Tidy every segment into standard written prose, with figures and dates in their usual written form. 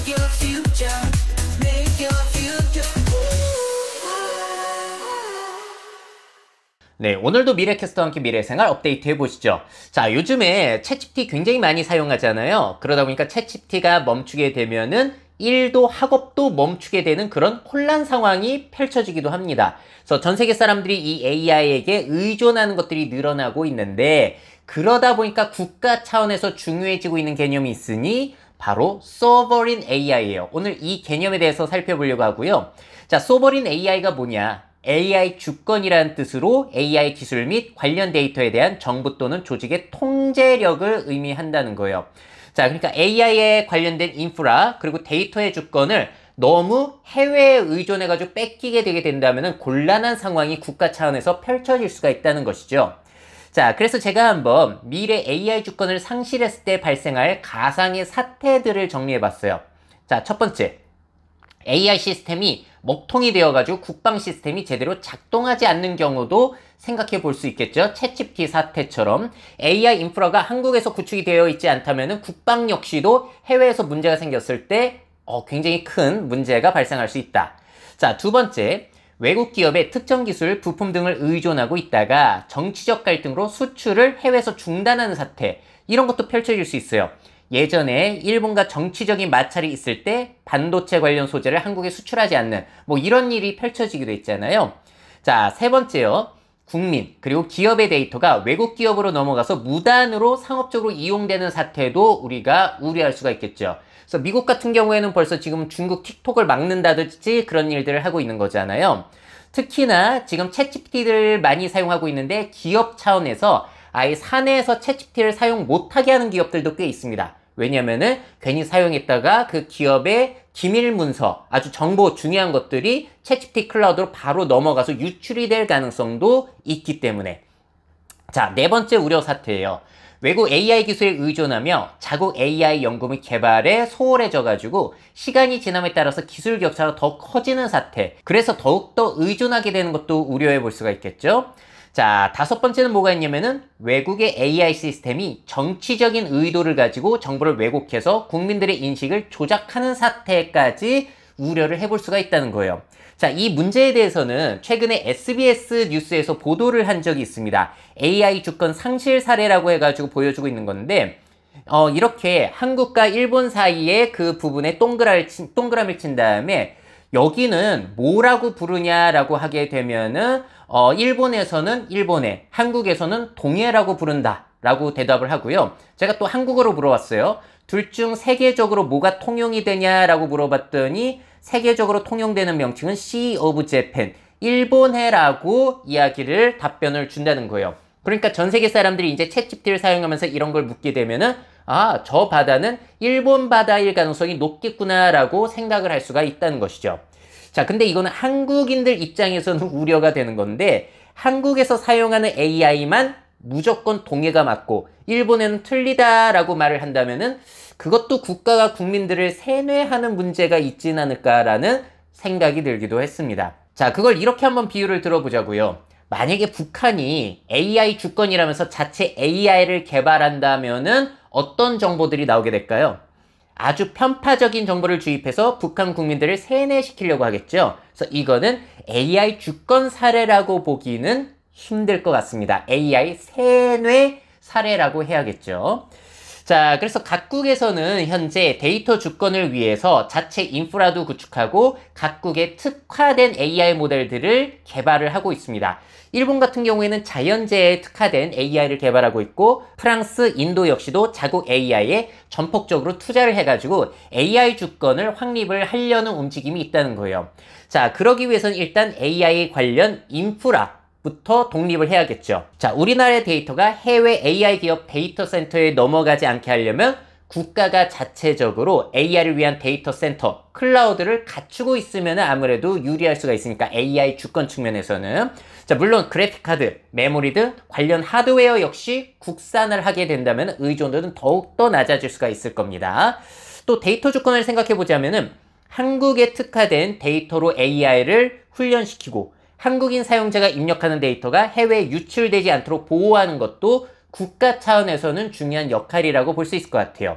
your future. Make your future. 네, 오늘도 미래캐스터와 함께 미래생활 업데이트 해보시죠. 자, 요즘에 챗GPT 굉장히 많이 사용하잖아요. 그러다 보니까 챗GPT가 멈추게 되면은 일도 학업도 멈추게 되는 그런 혼란 상황이 펼쳐지기도 합니다. 그래서 전 세계 사람들이 이 AI에게 의존하는 것들이 늘어나고 있는데, 그러다 보니까 국가 차원에서 중요해지고 있는 개념이 있으니 바로 소버린 AI예요. 오늘 이 개념에 대해서 살펴보려고 하고요. 자, 소버린 AI가 뭐냐? AI 주권이라는 뜻으로 AI 기술 및 관련 데이터에 대한 정부 또는 조직의 통제력을 의미한다는 거예요. 자, 그러니까 AI에 관련된 인프라 그리고 데이터의 주권을 너무 해외에 의존해가지고 뺏기게 되게 된다면 곤란한 상황이 국가 차원에서 펼쳐질 수가 있다는 것이죠. 자, 그래서 제가 한번 미래 AI 주권을 상실했을 때 발생할 가상의 사태들을 정리해봤어요. 자, 첫 번째, AI 시스템이 먹통이 되어가지고 국방 시스템이 제대로 작동하지 않는 경우도 생각해 볼 수 있겠죠. 챗GPT 사태처럼 AI 인프라가 한국에서 구축이 되어 있지 않다면 국방 역시도 해외에서 문제가 생겼을 때 굉장히 큰 문제가 발생할 수 있다. 자, 두 번째, 외국 기업의 특정 기술, 부품 등을 의존하고 있다가 정치적 갈등으로 수출을 해외에서 중단하는 사태, 이런 것도 펼쳐질 수 있어요. 예전에 일본과 정치적인 마찰이 있을 때 반도체 관련 소재를 한국에 수출하지 않는 뭐 이런 일이 펼쳐지기도 했잖아요. 자, 세 번째요. 국민 그리고 기업의 데이터가 외국 기업으로 넘어가서 무단으로 상업적으로 이용되는 사태도 우리가 우려할 수가 있겠죠. 그래서 미국 같은 경우에는 벌써 지금 중국 틱톡을 막는다든지 그런 일들을 하고 있는 거잖아요. 특히나 지금 챗GPT를 많이 사용하고 있는데 기업 차원에서 아예 사내에서 챗GPT를 사용 못하게 하는 기업들도 꽤 있습니다. 왜냐면은 괜히 사용했다가 그 기업의 기밀 문서, 아주 정보 중요한 것들이 챗GPT 클라우드로 바로 넘어가서 유출이 될 가능성도 있기 때문에. 자, 네 번째 우려 사태예요. 외국 AI 기술에 의존하며 자국 AI 연구 및 개발에 소홀해져가지고 시간이 지남에 따라서 기술 격차가 더 커지는 사태. 그래서 더욱더 의존하게 되는 것도 우려해 볼 수가 있겠죠. 자, 다섯 번째는 뭐가 있냐면은 외국의 AI 시스템이 정치적인 의도를 가지고 정보를 왜곡해서 국민들의 인식을 조작하는 사태까지 우려를 해볼 수가 있다는 거예요. 자, 이 문제에 대해서는 최근에 SBS 뉴스에서 보도를 한 적이 있습니다. AI 주권 상실 사례라고 해가지고 보여주고 있는 건데, 이렇게 한국과 일본 사이에 그 부분에 동그라미를 친 다음에 여기는 뭐라고 부르냐라고 하게 되면은 일본에서는 일본해, 한국에서는 동해라고 부른다 라고 대답을 하고요. 제가 또 한국어로 물어봤어요. 둘 중 세계적으로 뭐가 통용이 되냐라고 물어봤더니 세계적으로 통용되는 명칭은 Sea of Japan, 일본해라고 답변을 준다는 거예요. 그러니까 전 세계 사람들이 이제 챗GPT를 사용하면서 이런 걸 묻게 되면은 저 바다는 일본 바다일 가능성이 높겠구나라고 생각을 할 수가 있다는 것이죠. 자, 근데 이거는 한국인들 입장에서는 우려가 되는 건데, 한국에서 사용하는 AI만 무조건 동해가 맞고 일본에는 틀리다라고 말을 한다면은 그것도 국가가 국민들을 세뇌하는 문제가 있진 않을까라는 생각이 들기도 했습니다. 자, 그걸 이렇게 한번 비유를 들어보자고요. 만약에 북한이 AI 주권이라면서 자체 AI를 개발한다면은 어떤 정보들이 나오게 될까요? 아주 편파적인 정보를 주입해서 북한 국민들을 세뇌시키려고 하겠죠. 그래서 이거는 AI 주권 사례라고 보기는 힘들 것 같습니다. AI 세뇌 사례라고 해야겠죠. 자, 그래서 각국에서는 현재 데이터 주권을 위해서 자체 인프라도 구축하고 각국의 특화된 AI 모델들을 개발을 하고 있습니다. 일본 같은 경우에는 자연재해에 특화된 AI를 개발하고 있고, 프랑스, 인도 역시도 자국 AI에 전폭적으로 투자를 해가지고 AI 주권을 확립을 하려는 움직임이 있다는 거예요. 자, 그러기 위해서는 일단 AI 관련 인프라부터 독립을 해야겠죠. 자, 우리나라의 데이터가 해외 AI 기업 데이터 센터에 넘어가지 않게 하려면 국가가 자체적으로 AI를 위한 데이터 센터, 클라우드를 갖추고 있으면 아무래도 유리할 수가 있으니까 AI 주권 측면에서는. 자, 물론 그래픽카드, 메모리 등 관련 하드웨어 역시 국산을 하게 된다면 의존도는 더욱더 낮아질 수가 있을 겁니다. 또 데이터 주권을 생각해 보자면은 한국에 특화된 데이터로 AI를 훈련시키고 한국인 사용자가 입력하는 데이터가 해외에 유출되지 않도록 보호하는 것도 국가 차원에서는 중요한 역할이라고 볼 수 있을 것 같아요.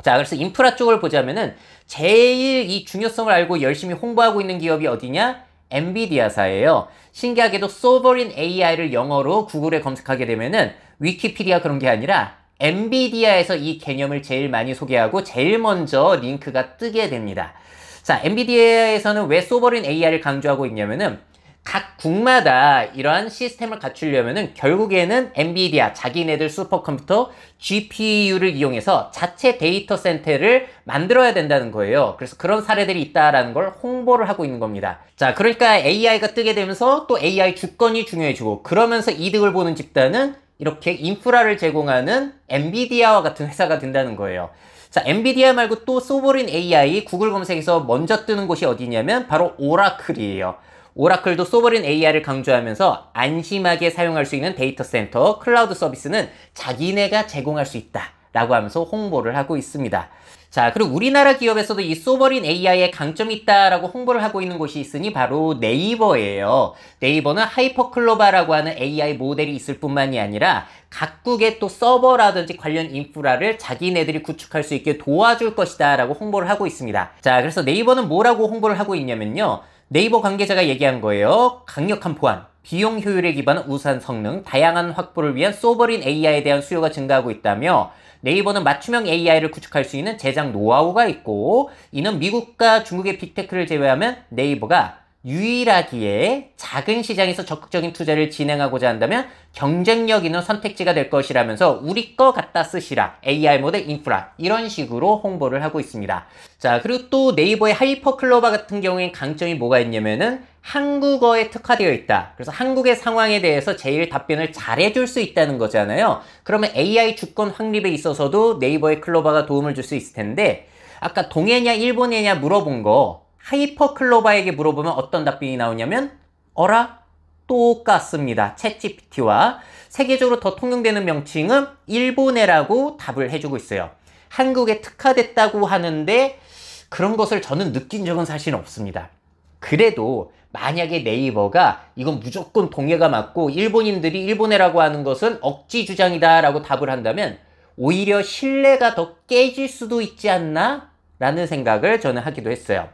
자, 그래서 인프라 쪽을 보자면은 제일 이 중요성을 알고 열심히 홍보하고 있는 기업이 어디냐? 엔비디아사예요. 신기하게도 소버린 AI를 영어로 구글에 검색하게 되면은 위키피디아 그런 게 아니라 엔비디아에서 이 개념을 제일 많이 소개하고 제일 먼저 링크가 뜨게 됩니다. 자, 엔비디아에서는 왜 소버린 AI를 강조하고 있냐면은 각 국마다 이러한 시스템을 갖추려면은 결국에는 엔비디아 자기네들 슈퍼컴퓨터 GPU를 이용해서 자체 데이터 센터를 만들어야 된다는 거예요. 그래서 그런 사례들이 있다라는 걸 홍보를 하고 있는 겁니다. 자, 그러니까 AI가 뜨게 되면서 또 AI 주권이 중요해지고 그러면서 이득을 보는 집단은 이렇게 인프라를 제공하는 엔비디아와 같은 회사가 된다는 거예요. 자, 엔비디아 말고 또 소버린 AI 구글 검색에서 먼저 뜨는 곳이 어디냐면 바로 오라클이에요. 오라클도 소버린 AI를 강조하면서 안심하게 사용할 수 있는 데이터 센터, 클라우드 서비스는 자기네가 제공할 수 있다 라고 하면서 홍보를 하고 있습니다. 자, 그리고 우리나라 기업에서도 이 소버린 AI에 강점이 있다라고 홍보를 하고 있는 곳이 있으니 바로 네이버예요. 네이버는 하이퍼클로바라고 하는 AI 모델이 있을 뿐만이 아니라 각국의 또 서버라든지 관련 인프라를 자기네들이 구축할 수 있게 도와줄 것이다 라고 홍보를 하고 있습니다. 자, 그래서 네이버는 뭐라고 홍보를 하고 있냐면요. 네이버 관계자가 얘기한 거예요. 강력한 보안, 비용 효율에 기반한 우수한 성능, 다양한 확보를 위한 소버린 AI에 대한 수요가 증가하고 있다며 네이버는 맞춤형 AI를 구축할 수 있는 제작 노하우가 있고 이는 미국과 중국의 빅테크를 제외하면 네이버가 유일하기에 작은 시장에서 적극적인 투자를 진행하고자 한다면 경쟁력 있는 선택지가 될 것이라면서 우리 거 갖다 쓰시라 AI 모델 인프라 이런 식으로 홍보를 하고 있습니다. 자, 그리고 또 네이버의 하이퍼클로바 같은 경우엔 강점이 뭐가 있냐면은 한국어에 특화되어 있다. 그래서 한국의 상황에 대해서 제일 답변을 잘해줄 수 있다는 거잖아요. 그러면 AI 주권 확립에 있어서도 네이버의 클로바가 도움을 줄 수 있을 텐데 아까 동해냐 일본해냐 물어본 거 하이퍼클로바에게 물어보면 어떤 답변이 나오냐면 어라? 똑같습니다. 챗GPT와 세계적으로 더 통용되는 명칭은 일본해라고 답을 해주고 있어요. 한국에 특화됐다고 하는데 그런 것을 저는 느낀 적은 사실 없습니다. 그래도 만약에 네이버가 이건 무조건 동해가 맞고 일본인들이 일본해라고 하는 것은 억지 주장이다 라고 답을 한다면 오히려 신뢰가 더 깨질 수도 있지 않나? 라는 생각을 저는 하기도 했어요.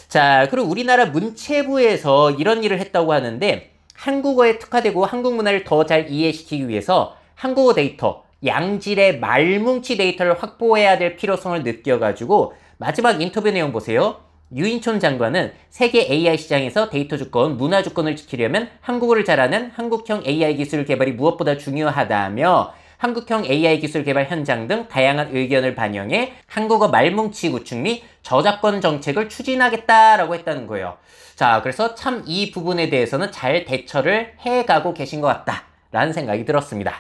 자, 그리고 우리나라 문체부에서 이런 일을 했다고 하는데 한국어에 특화되고 한국 문화를 더 잘 이해시키기 위해서 한국어 데이터, 양질의 말뭉치 데이터를 확보해야 될 필요성을 느껴가지고 마지막 인터뷰 내용 보세요. 유인촌 장관은 세계 AI 시장에서 데이터 주권, 문화 주권을 지키려면 한국어를 잘하는 한국형 AI 기술 개발이 무엇보다 중요하다며 한국형 AI 기술 개발 현장 등 다양한 의견을 반영해 한국어 말뭉치 구축 및 저작권 정책을 추진하겠다라고 했다는 거예요. 자, 그래서 참 이 부분에 대해서는 잘 대처를 해가고 계신 것 같다라는 생각이 들었습니다.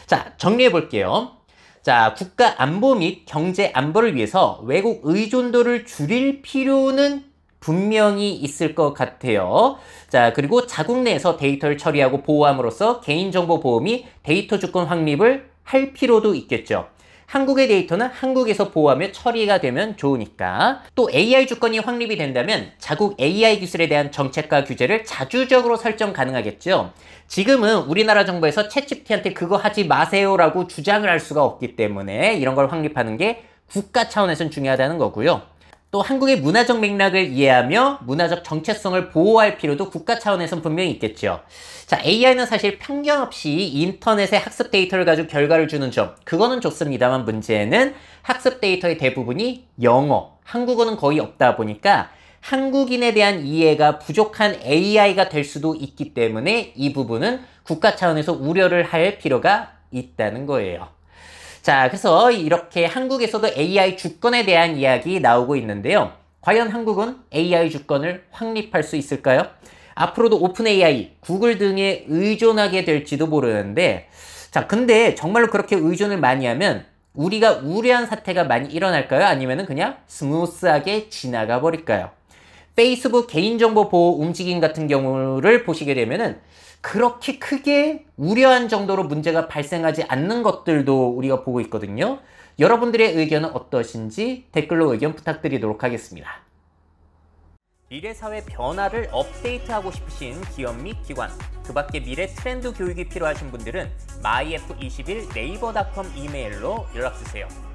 자, 정리해 볼게요. 자, 국가 안보 및 경제 안보를 위해서 외국 의존도를 줄일 필요는 분명히 있을 것 같아요. 자, 그리고 자국 내에서 데이터를 처리하고 보호함으로써 개인정보 보호 및 데이터 주권 확립을 할 필요도 있겠죠. 한국의 데이터는 한국에서 보호하며 처리가 되면 좋으니까. 또 AI 주권이 확립이 된다면 자국 AI 기술에 대한 정책과 규제를 자주적으로 설정 가능하겠죠. 지금은 우리나라 정부에서 챗GPT한테 그거 하지 마세요라고 주장을 할 수가 없기 때문에 이런 걸 확립하는 게 국가 차원에서는 중요하다는 거고요. 또 한국의 문화적 맥락을 이해하며 문화적 정체성을 보호할 필요도 국가 차원에서는 분명히 있겠죠. 자, AI는 사실 편견 없이 인터넷에 학습 데이터를 가지고 결과를 주는 점, 그거는 좋습니다만 문제는 학습 데이터의 대부분이 영어, 한국어는 거의 없다 보니까 한국인에 대한 이해가 부족한 AI가 될 수도 있기 때문에 이 부분은 국가 차원에서 우려를 할 필요가 있다는 거예요. 자, 그래서 이렇게 한국에서도 AI 주권에 대한 이야기 나오고 있는데요. 과연 한국은 AI 주권을 확립할 수 있을까요? 앞으로도 오픈 AI, 구글 등에 의존하게 될지도 모르는데, 자, 근데 정말로 그렇게 의존을 많이 하면 우리가 우려한 사태가 많이 일어날까요? 아니면 그냥 스무스하게 지나가 버릴까요? 페이스북 개인정보 보호 움직임 같은 경우를 보시게 되면은 그렇게 크게 우려한 정도로 문제가 발생하지 않는 것들도 우리가 보고 있거든요. 여러분들의 의견은 어떠신지 댓글로 의견 부탁드리도록 하겠습니다. 미래 사회 변화를 업데이트하고 싶으신 기업 및 기관, 그 밖에 미래 트렌드 교육이 필요하신 분들은 myf21 네이버닷컴 이메일로 연락주세요.